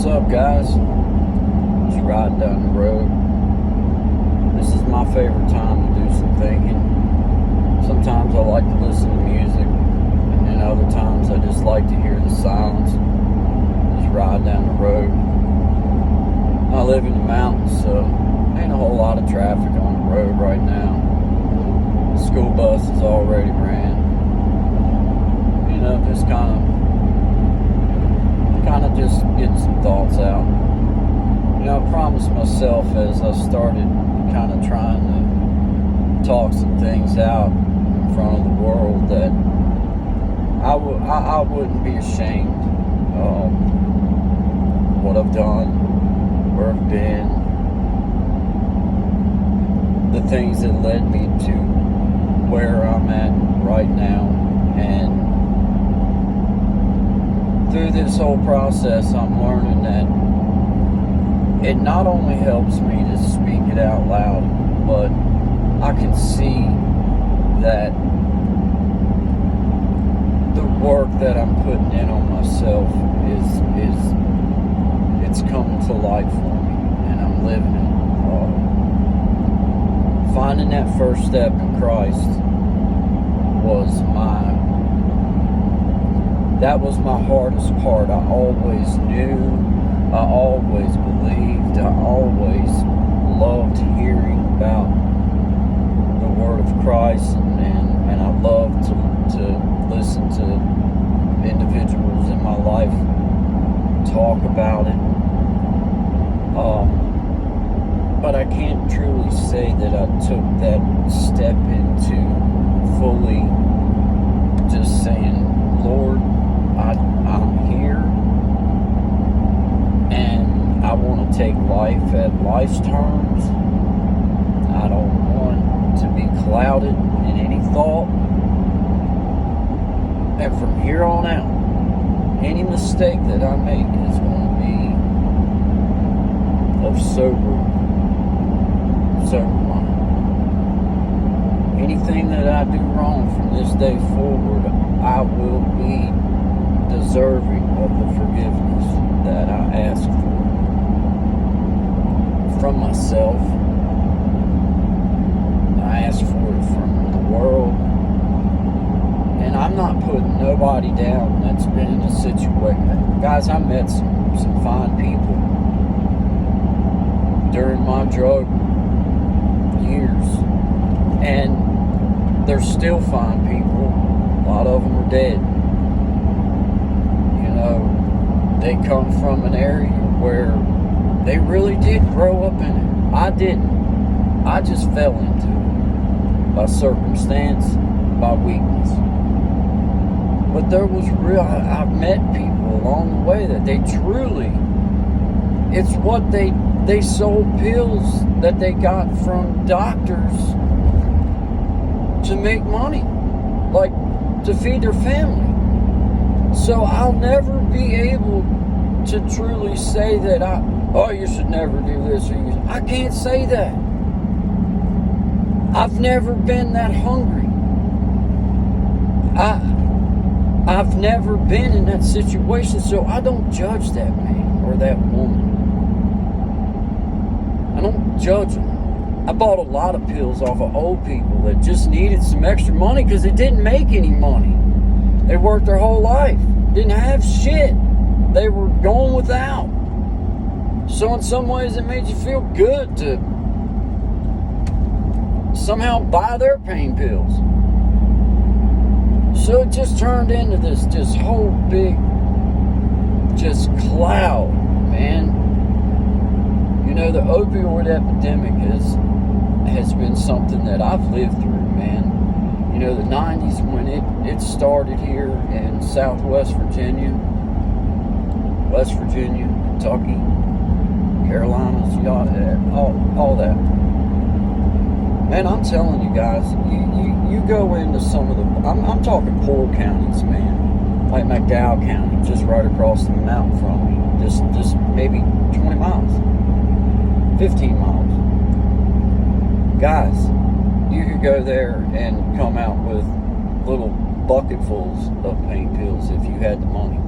What's up, guys? Just riding down the road. This is my favorite time to do some thinking. Sometimes I like to listen to music, and then other times I just like to hear the silence. Just ride down the road. I live in the mountains, so ain't a whole lot of traffic on the road right now. The school bus is already ran. You know, just kind of just getting some thoughts out. You know, I promised myself as I started kind of trying to talk some things out in front of the world that I wouldn't be ashamed of what I've done, where I've been, the things that led me to where I'm at right now. And through this whole process, I'm learning that it not only helps me to speak it out loud, but I can see that the work that I'm putting in on myself it's coming to light for me, and I'm living it. Finding that first step in Christ that was my hardest part. I always knew, I always believed, I always loved hearing about the Word of Christ, and I loved to listen to individuals in my life talk about it. But I can't truly say that I took that step into fully just saying, Lord, I'm here, and I want to take life at life's terms. I don't want to be clouded in any thought. And from here on out, any mistake that I make is going to be of sober mind. Anything that I do wrong from this day forward, I will be deserving of the forgiveness that I ask for from myself. I ask for it from the world. And I'm not putting nobody down that's been in a situation. Guys, I met some fine people during my drug years, and there's still fine people. A lot of them are dead. You know, they come from an area where they really did grow up in it. I didn't. I just fell into it by circumstance, by weakness. But there was I've met people along the way that they truly, it's what they sold pills that they got from doctors to make money, like to feed their family. So I'll never be able to truly say that you should never do this. I can't say that. I've never been that hungry. I've never been in that situation, so I don't judge that man or that woman. I don't judge them. I bought a lot of pills off of old people that just needed some extra money because they didn't make any money. They worked their whole life, didn't have shit. They were going without. So in some ways it made you feel good to somehow buy their pain pills. So it just turned into this whole big just cloud, man. You know, the opioid epidemic has been something that I've lived through, man. You know, the 90s when it started here in Southwest Virginia, West Virginia, Kentucky, Carolinas, all that. Man, I'm telling you guys, you go into some of the, I'm talking poor counties, man. Like McDowell County, just right across the mountain from me. Just maybe 20 miles, 15 miles. Guys, you could go there and come out with little bucketfuls of pain pills if you had the money.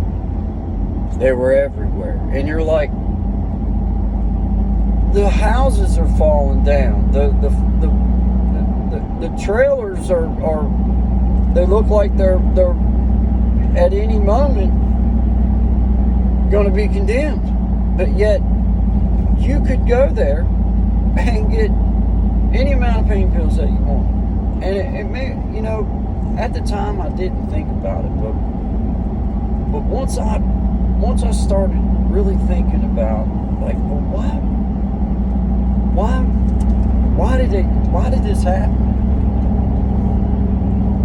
They were everywhere. And you're like, the houses are falling down. The trailers are they look like they're at any moment going to be condemned. But yet you could go there and get any amount of pain pills that you want. And it may, at the time I didn't think about it, but once I started really thinking about, like, well, why did this happen?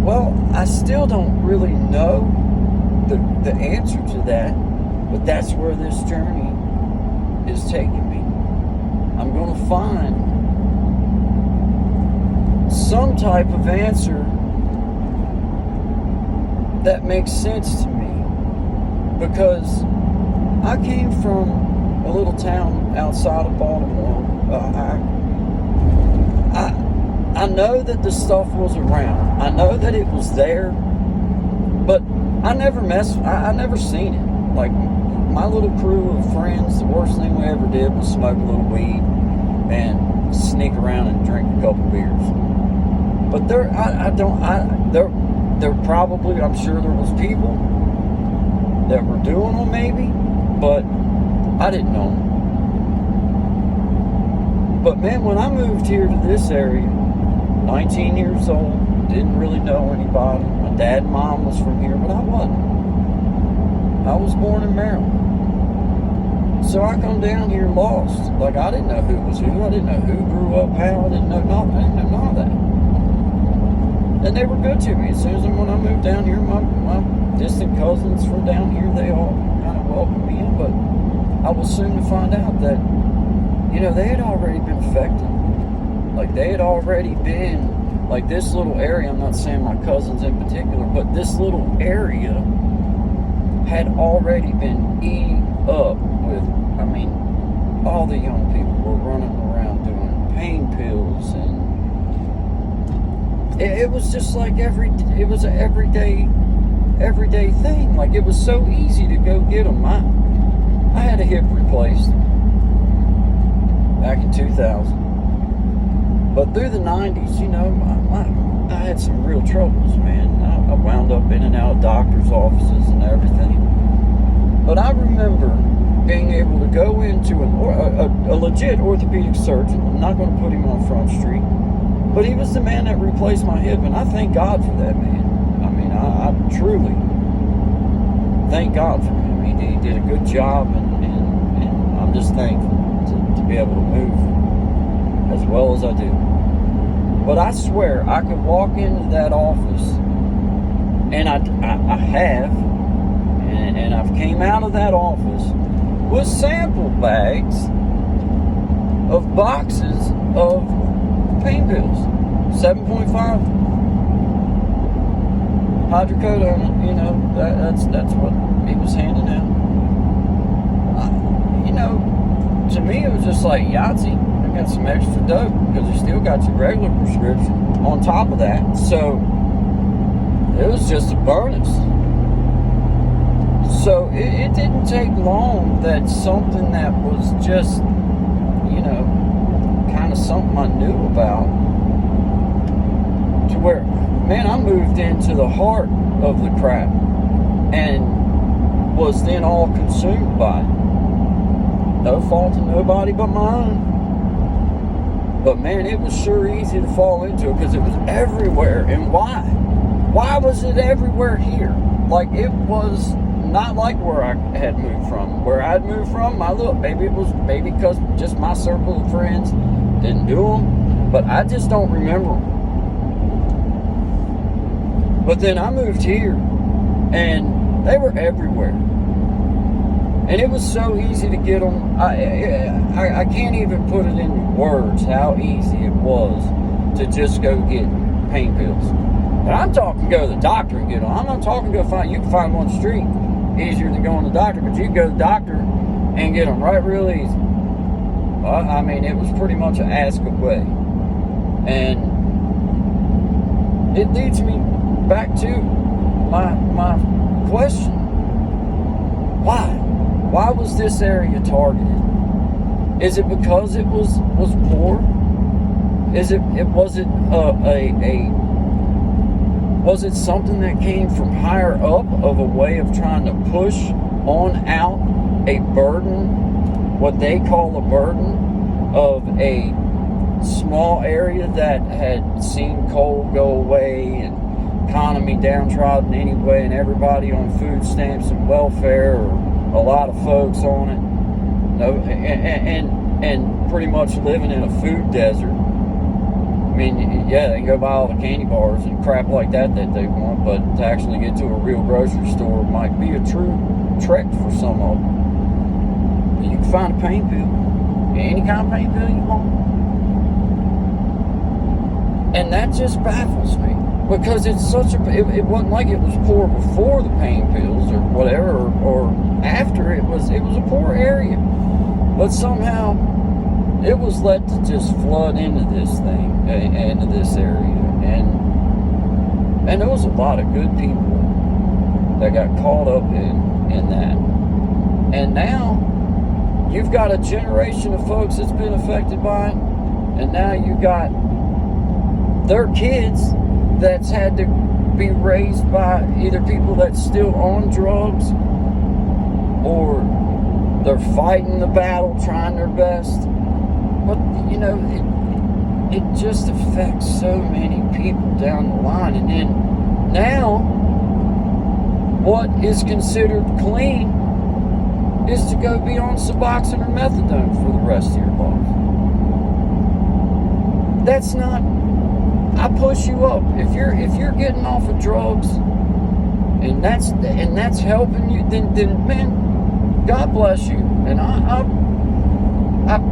Well, I still don't really know the answer to that, but that's where this journey is taking me. I'm going to find some type of answer that makes sense to me, because I came from a little town outside of Baltimore. I know that the stuff was around. I know that it was there, but I never seen it. Like, my little crew of friends, the worst thing we ever did was smoke a little weed and sneak around and drink a couple beers. But there probably, I'm sure there was people that were doing them maybe, but I didn't know them. But man, when I moved here to this area, 19 years old, didn't really know anybody. My dad and mom was from here, but I wasn't. I was born in Maryland. So I come down here lost. Like, I didn't know who was who. I didn't know who grew up how. I didn't know none of that. And they were good to me. As soon as when I moved down here, my distant cousins from down here, they all kind of welcomed me in. But I was soon to find out that, they had already been affected. Like, they had already been, like, this little area, I'm not saying my cousins in particular, but this little area had already been eaten up with, all the young people were running around doing pain pills, and it was just like it was an everyday thing. Like, it was so easy to go get them. I had a hip replaced back in 2000. But through the 90s, I had some real troubles, man. I wound up in and out of doctor's offices and everything. But I remember being able to go into a legit orthopedic surgeon. I'm not going to put him on Front Street. But he was the man that replaced my hip, and I thank God for that, man. I truly thank God for him. He did a good job, and I'm just thankful to be able to move as well as I do. But I swear, I could walk into that office, and I have, and I've came out of that office with sample bags of boxes of pain pills, 7.5 hydrocodone. That's what he was handing out. To me, it was just like Yahtzee. Got some extra dope, because you still got your regular prescription on top of that. So it was just a bonus. So it didn't take long that something that was just, kind of something I knew about, to where, man, I moved into the heart of the crap and was then all consumed by it. No fault of nobody but my own. But man, it was sure easy to fall into it, because it was everywhere. And why? Why was it everywhere here? Like, it was not like where I had moved from. Where I'd moved from, maybe because just my circle of friends didn't do them, but I just don't remember them. But then I moved here, and they were everywhere. And it was so easy to get them. I can't even put it into words how easy it was to just go get pain pills. And I'm talking go to the doctor and get them. I'm not talking you can find them on the street easier than going to the doctor, but you can go to the doctor and get them right real easy. It was pretty much an ask away. And it leads me back to my question. Why? Why was this area targeted? Is it because it was poor? Was it something that came from higher up of a way of trying to push on out a burden, what they call a burden, of a small area that had seen coal go away and economy downtrodden anyway, and everybody on food stamps and welfare, or a lot of folks on it, and pretty much living in a food desert. I mean, yeah, they can go buy all the candy bars and crap like that they want, but to actually get to a real grocery store might be a true trek for some of them. But you can find a pain pill, any kind of pain pill you want. And that just baffles me, because it's such a, it wasn't like it was poor before the pain pills or whatever, or after. It was a poor area, but somehow it was let to just flood into this thing, into this area, and there was a lot of good people that got caught up in that. And now you've got a generation of folks that's been affected by it, and now you got their kids that's had to be raised by either people that's still on drugs, or they're fighting the battle, trying their best. But, you know, it just affects so many people down the line. And then now, what is considered clean is to go be on Suboxone or methadone for the rest of your life. That's not... I push you up. If you're getting off of drugs and that's helping you, then man, God bless you. And I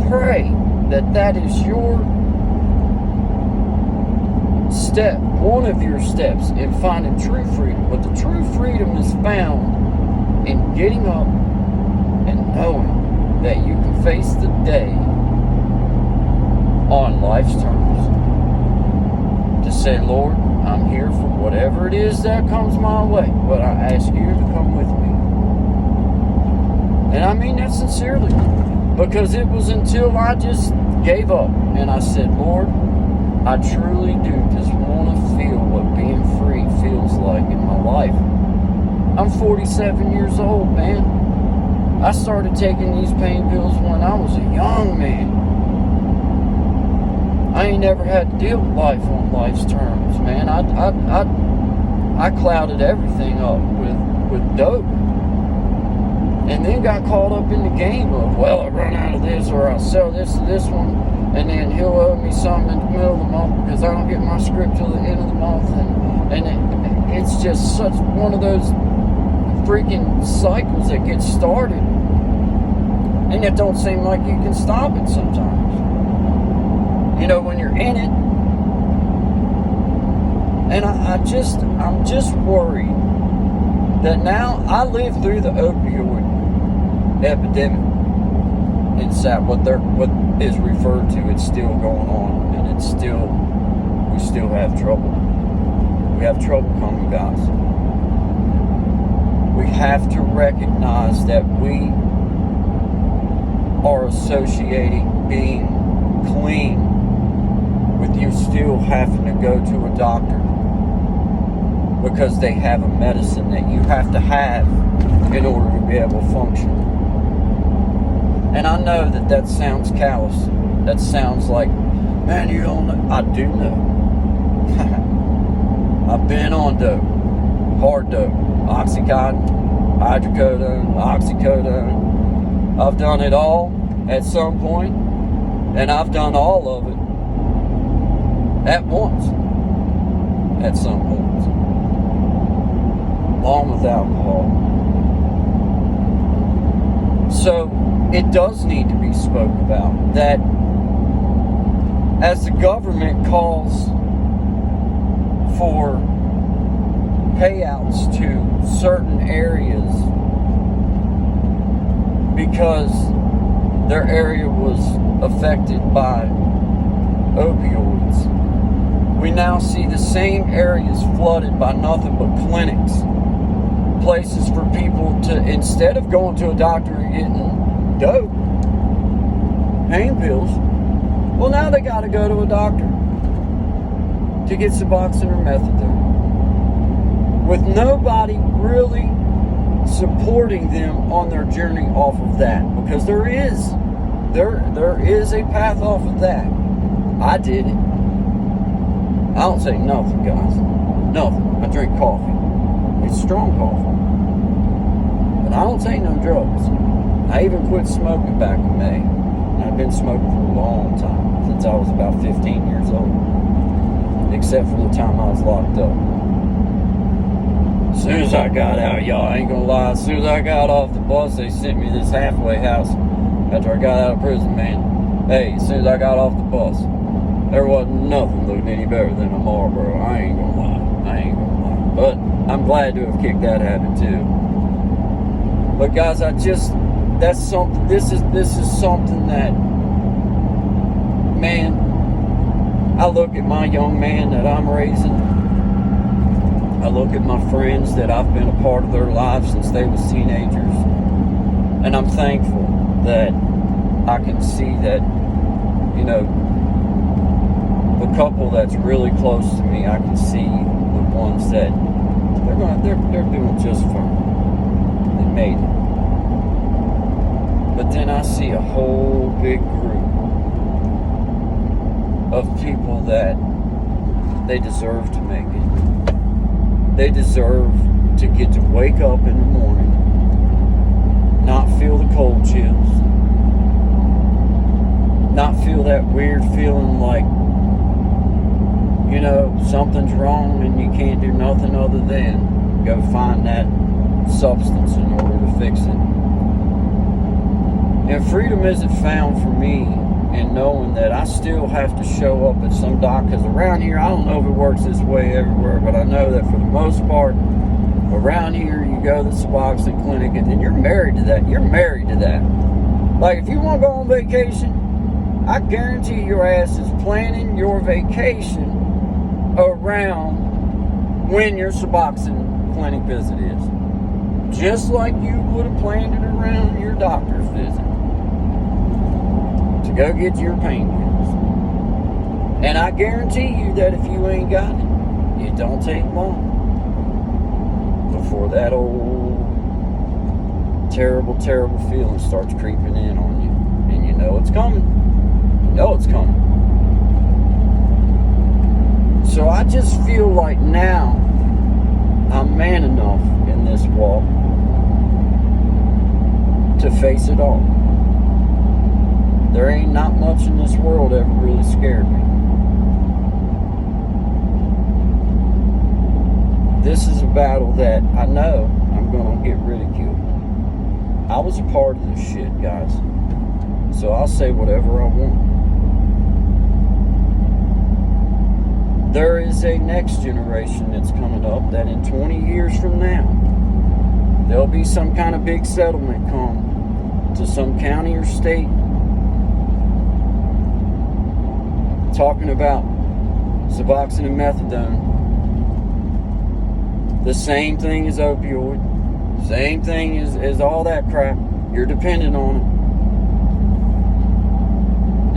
pray that is your step, one of your steps in finding true freedom. But the true freedom is found in getting up and knowing that you can face the day on life's terms. To say, Lord, I'm here for whatever it is that comes my way, but I ask you to come with me. And I mean that sincerely, because it was until I just gave up and I said, Lord, I truly do just want to feel what being free feels like in my life. I'm 47 years old, man. I started taking these pain pills when I was a young man. I ain't never had to deal with life on life's terms, man. I clouded everything up with dope. And then got caught up in the game of, well, I run out of this, or I'll sell this to this one, and then he'll owe me some in the middle of the month because I don't get my script till the end of the month. And it's just such one of those freaking cycles that gets started. And it don't seem like you can stop it sometimes. You know, when you're in it. And I'm just worried that now I lived through the opioid epidemic in South, what is referred to. It's still going on, and we still have trouble. We have trouble coming, guys. We have to recognize that we are associating being clean with you still having to go to a doctor because they have a medicine that you have to have in order to be able to function. And I know that sounds callous. That sounds like, man, you don't know. I do know. I've been on dope, hard dope, Oxycontin, hydrocodone, oxycodone. I've done it all at some point, and I've done all of it at once, at some point, along with alcohol. So it does need to be spoke about, that as the government calls for payouts to certain areas because their area was affected by opioids, we now see the same areas flooded by nothing but clinics places for people to, instead of going to a doctor and getting dope, pain pills, well, now they got to go to a doctor to get Suboxone or methadone, with nobody really supporting them on their journey off of that, because there is a path off of that. I did it. I don't say nothing, guys. Nothing. I drink coffee. It's strong coffee. But I don't take no drugs. I even quit smoking back in May. And I've been smoking for a long time, since I was about 15 years old. Except for the time I was locked up. As soon as I got out, y'all, I ain't gonna lie, as soon as I got off the bus, they sent me this halfway house after I got out of prison, man. Hey, as soon as I got off the bus, there wasn't nothing looked any better than a Marlboro. I ain't gonna lie. But I'm glad to have kicked that habit too. But guys, that's something, this is something that, man, I look at my young man that I'm raising. I look at my friends that I've been a part of their lives since they was teenagers. And I'm thankful that I can see that, you know, the couple that's really close to me, I can see the ones that they're doing just fine. They made it. But then I see a whole big group of people that they deserve to make it. They deserve to get to wake up in the morning, not feel the cold chills, not feel that weird feeling like, you know, something's wrong and you can't do nothing other than go find that substance in order to fix it. And freedom isn't found for me in knowing that I still have to show up at some doc, because around here, I don't know if it works this way everywhere, but I know that for the most part, around here, you go to the Suboxone clinic and then you're married to that. You're married to that. Like, if you want to go on vacation, I guarantee your ass is planning your vacation around when your Suboxone clinic visit is. Just like you would have planned it around your doctor's visit. To go get your pain pills. And I guarantee you that if you ain't got it, it don't take long before that old terrible, terrible feeling starts creeping in on you. And you know it's coming. You know it's coming. So I just feel like now I'm man enough in this walk to face it all. There ain't not much in this world ever really scared me. This is a battle that I know I'm going to get ridiculed. I was a part of this shit, guys. So I'll say whatever I want. There is a next generation that's coming up that in 20 years from now, there'll be some kind of big settlement come to some county or state talking about Suboxone and methadone. The same thing as opioid. Same thing as all that crap. You're dependent on it.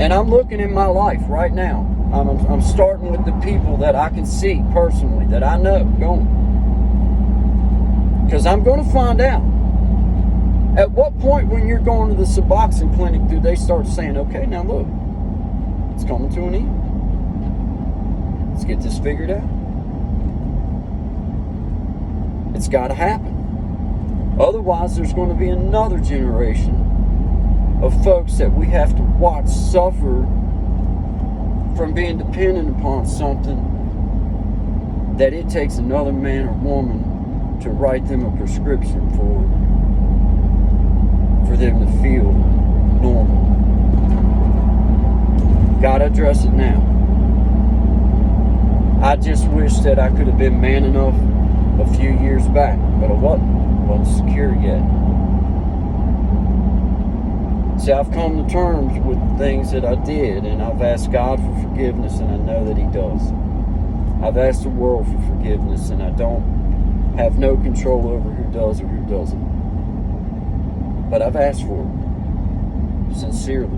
And I'm looking in my life right now. I'm starting with the people that I can see personally, that I know going. Because I'm going to find out. At what point when you're going to the Suboxone clinic do they start saying, okay, now look, it's coming to an end. Let's get this figured out. It's got to happen. Otherwise, there's going to be another generation of folks that we have to watch suffer from being dependent upon something that it takes another man or woman to write them a prescription for them to feel normal. Gotta address it now. I just wish that I could have been man enough a few years back, but I wasn't secure yet. See, I've come to terms with things that I did, and I've asked God for forgiveness, and I know that He does. I've asked the world for forgiveness, and I don't have no control over who does or who doesn't. But I've asked for it, sincerely.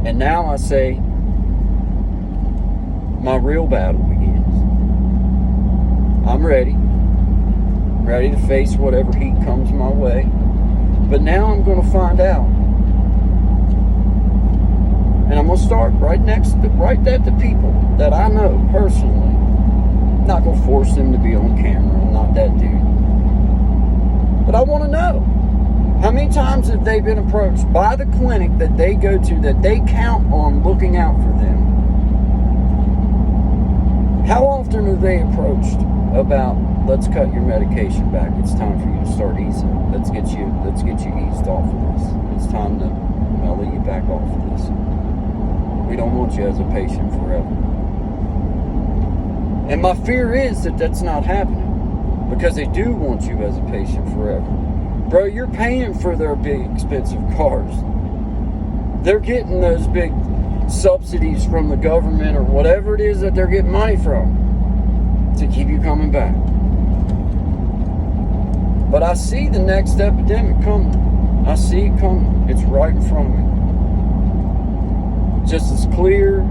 And now I say, my real battle begins. I'm ready to face whatever heat comes my way. But now I'm going to find out. And I'm going to start right at the people that I know personally. I'm not going to force them to be on camera. I'm not that dude. But I want to know, how many times have they been approached by the clinic that they go to, that they count on looking out for them? How often are they approached about, let's cut your medication back, it's time for you to start easing, let's get you eased off of this, it's time to mellow you back off of this. We don't want you as a patient forever. And my fear is that that's not happening, because they do want you as a patient forever. Bro, you're paying for their big expensive cars. They're getting those big subsidies from the government or whatever it is that they're getting money from to keep you coming back. But I see the next epidemic coming. I see it coming. It's right in front of me. Just as clear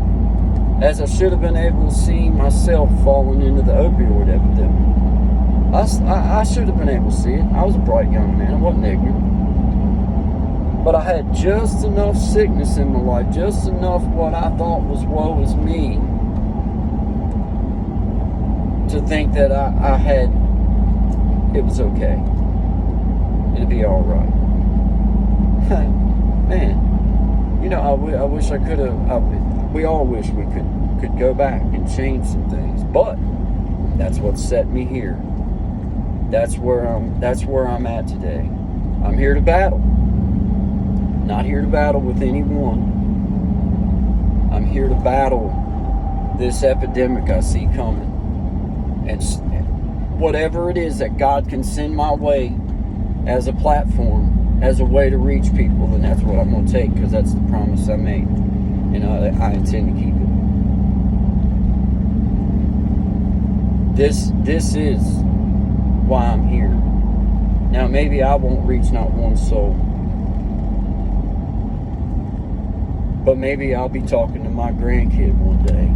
as I should have been able to see myself falling into the opioid epidemic. I should have been able to see it. I was a bright young man. I wasn't ignorant. But I had just enough sickness in my life, just enough what I thought was woe is me, to think that I had, it was okay. It'd be all right. Man, you know, I wish I could have, we all wish we could go back and change some things. But that's what set me here. That's where I'm at today. I'm here to battle. Not here to battle with anyone. I'm here to battle this epidemic I see coming. And whatever it is that God can send my way as a platform, as a way to reach people, then that's what I'm going to take, because that's the promise I made. And I intend to keep it. This is why I'm here. Now, maybe I won't reach not one soul, but maybe I'll be talking to my grandkid one day.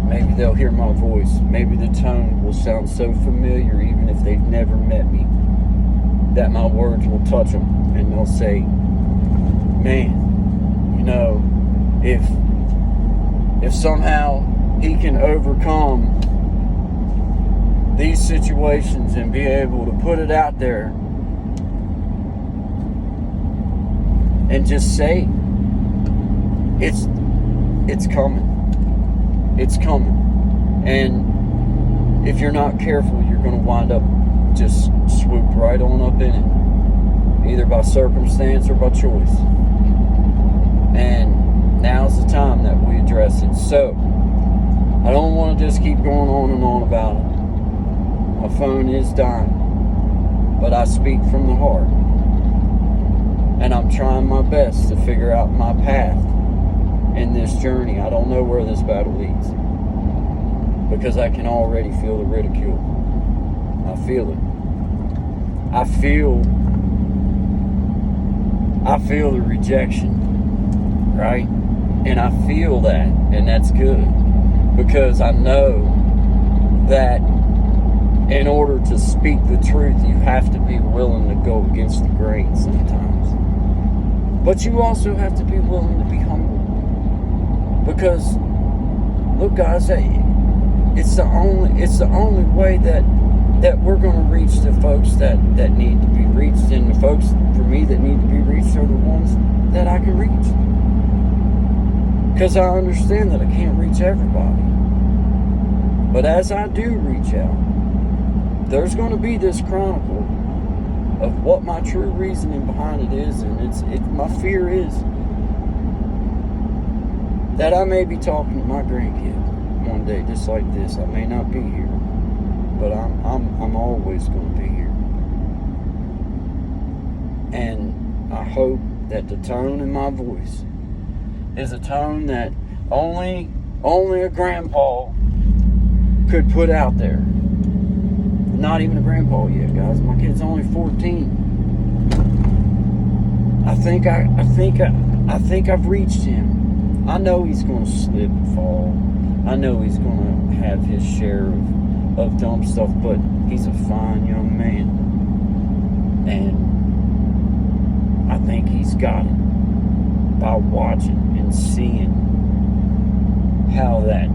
Maybe they'll hear my voice. Maybe the tone will sound so familiar, even if they've never met me, that my words will touch them, and they'll say, man, you know, if somehow he can overcome these situations and be able to put it out there and just say, it's coming. It's coming. And if you're not careful, you're going to wind up just swooped right on up in it, either by circumstance or by choice. And now's the time that we address it. So I don't want to just keep going on and on about it. My phone is dying, but I speak from the heart. And I'm trying my best to figure out my path in this journey. I don't know where this battle leads, because I can already feel the ridicule. I feel it. I feel the rejection, right? And I feel that, and that's good, because I know that in order to speak the truth, you have to be willing to go against the grain sometimes. But you also have to be willing to be humble. Because, look, guys, it's the only way that we're going to reach the folks that need to be reached. And the folks, for me, that need to be reached are the ones that I can reach. Because I understand that I can't reach everybody. But as I do reach out, there's going to be this chronicle of what my true reasoning behind it is. And my fear is that I may be talking to my grandkid one day just like this. I may not be here, but I'm always going to be here. And I hope that the tone in my voice is a tone that only a grandpa could put out there. Not even a grandpa yet, guys. My kid's only 14. I think I've reached him. I know he's going to slip and fall. I know he's going to have his share of dumb stuff, but he's a fine young man. And I think he's got it by watching and seeing how that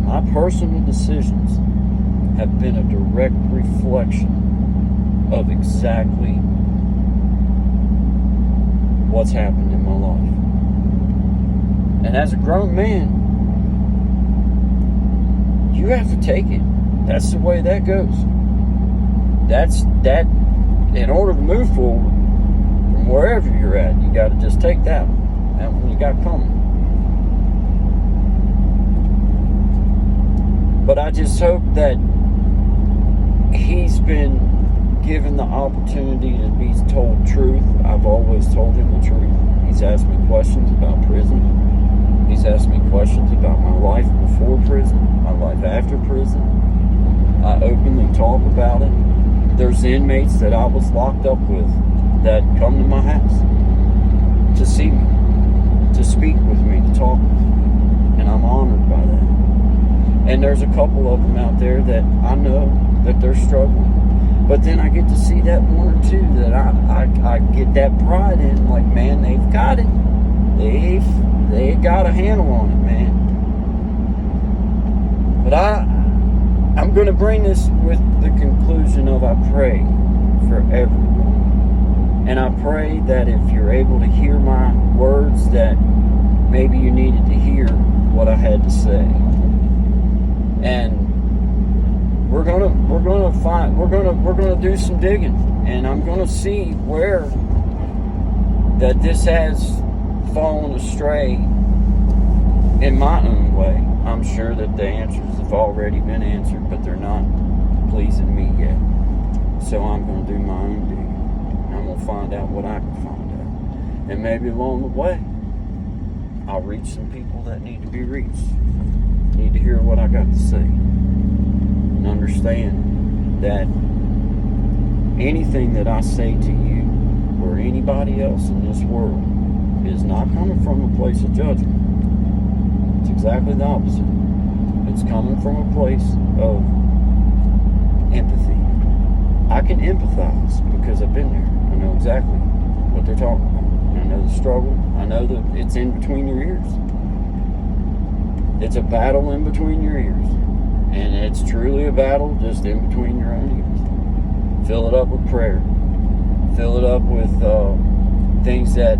my personal decisions have been a direct reflection of exactly what's happened in my life. And as a grown man, you have to take it. That's the way that goes. That's that. In order to move forward from wherever you're at, you got to just take that one you got coming. But I just hope that he's been given the opportunity to be told truth. I've always told him the truth. He's asked me questions about prison. He's asked me questions about my life before prison, my life after prison. I openly talk about it. There's inmates that I was locked up with that come to my house to see me, to speak with me, to talk with me. And I'm honored by that. And there's a couple of them out there that I know that they're struggling. But then I get to see that one or two that I get that pride in. Like, man, they've got it. They got a handle on it, man. But I'm going to bring this with the conclusion of I pray for everyone. And I pray that if you're able to hear my words, that maybe you needed to hear what I had to say. And we're gonna do some digging, and I'm gonna see where that this has fallen astray in my own way. I'm sure that the answers have already been answered, but they're not pleasing me yet. So I'm gonna do my own digging. I'm gonna find out what I can find out, and maybe along the way, I'll reach some people that need to be reached. Need to hear what I got to say, and understand that anything that I say to you or anybody else in this world is not coming from a place of judgment. It's exactly the opposite. It's coming from a place of empathy. I can empathize because I've been there. I know exactly what they're talking about. I know the struggle. I know that it's in between your ears. It's a battle in between your ears. And it's truly a battle just in between your own ears. Fill it up with prayer. Fill it up with things that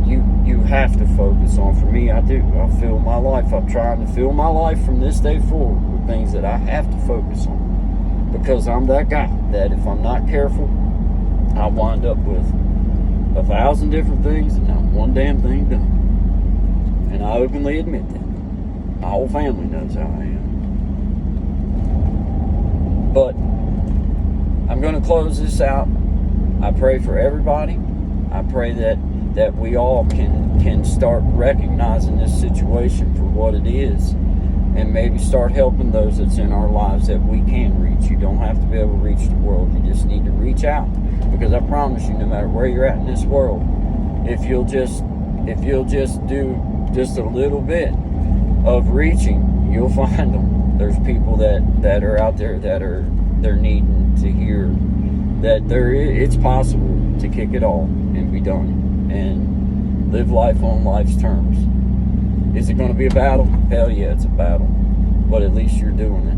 you have to focus on. For me, I do. I fill my life. I'm trying to fill my life from this day forward with things that I have to focus on. Because I'm that guy that if I'm not careful, I wind up with 1,000 different things and not one damn thing done. And I openly admit that. My whole family knows how I am. But I'm going to close this out. I pray for everybody. I pray that we all can start recognizing this situation for what it is, and maybe start helping those that's in our lives that we can reach. You don't have to be able to reach the world. You just need to reach out, because I promise you, no matter where you're at in this world, if you'll just do just a little bit of reaching, you'll find them. There's people that are out there they're needing to hear that it's possible to kick it all and be done and live life on life's terms. Is it going to be a battle? Hell yeah, it's a battle. But at least you're doing it.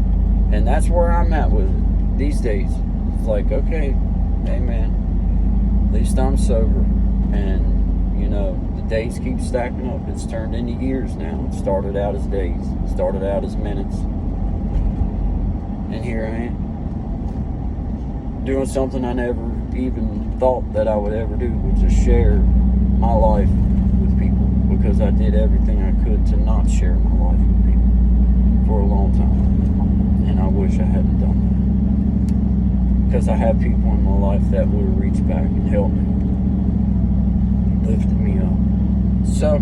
And that's where I'm at with it these days. It's like, okay, hey man, at least I'm sober. And, the days keep stacking up. It's turned into years now. It started out as days. It started out as minutes. And here I am, doing something I never even thought that I would ever do, which is share my life with people, because I did everything I could to not share my life with people for a long time, and I wish I hadn't done that, because I have people in my life that would have reached back and helped me, lifted me up. So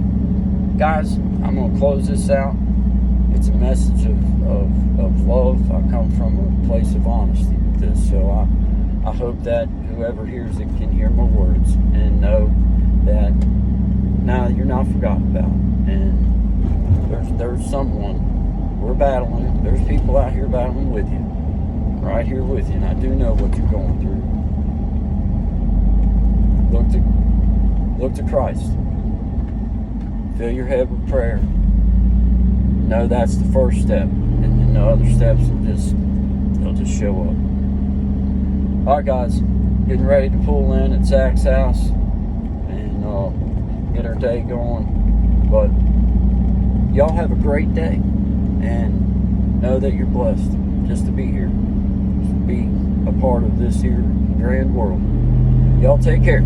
guys, I'm going to close this out. it's a message of love. I come from a place of honesty with this, so I hope that whoever hears it can hear my words and know that now you're not forgotten about. And there's someone, we're battling. There's people out here battling with you, right here with you, and I do know what you're going through. Look to Christ. Fill your head with prayer. No, that's the first step, and then the other steps they'll just show up. All right, guys, getting ready to pull in at Zach's house and get our day going. But y'all have a great day, and know that you're blessed just to be here, just to be a part of this here grand world. Y'all take care.